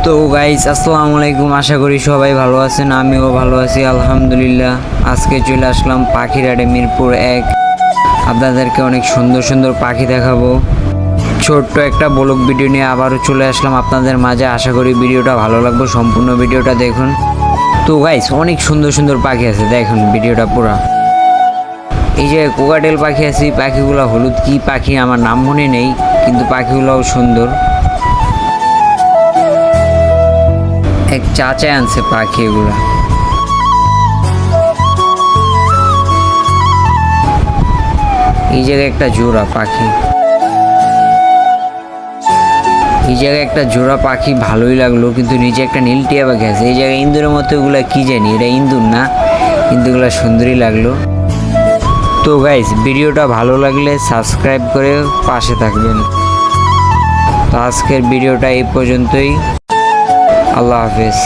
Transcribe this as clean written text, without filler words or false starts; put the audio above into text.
তো গাইস আসসালামু আলাইকুম, আশা করি সবাই ভালো আছেন। আমিও ভালো আছি আলহামদুলিল্লাহ। আজকে চলে আসলাম পাখিরহাটে মিরপুর 1। আপনাদেরকে অনেক সুন্দর সুন্দর পাখি দেখাবো। ছোট্ট একটা ব্লগ ভিডিও নিয়ে আবারও চলে আসলাম আপনাদের মাঝে। আশা করি ভিডিওটা ভালো লাগবে, সম্পূর্ণ ভিডিওটা দেখুন। তো গাইস অনেক সুন্দর সুন্দর পাখি আছে, দেখুন ভিডিওটা পুরা। এই যে কোকাটেল পাখি আছে, পাখিগুলো হলুদ কি পাখি আমার নাম মনে নেই, কিন্তু পাখিগুলোও সুন্দর। এক চাচা আনছে পাখি এগুলা। এই জায়গায় একটা জোড়া পাখি, এই জায়গায় একটা জোড়া পাখি ভালোই লাগলো, কিন্তু নিচে একটা নীল টিয়া পাখি আছে। এই জায়গায় ইন্দুরের মতো এগুলা কি জানি, এটা ইন্দুর না, কিন্তু এগুলা সুন্দরই লাগলো। তো গাইস ভিডিওটা ভালো লাগলে সাবস্ক্রাইব করে পাশে থাকবেন। তো আজকের ভিডিওটা এই পর্যন্তই। আল্লাহ হাফেজ।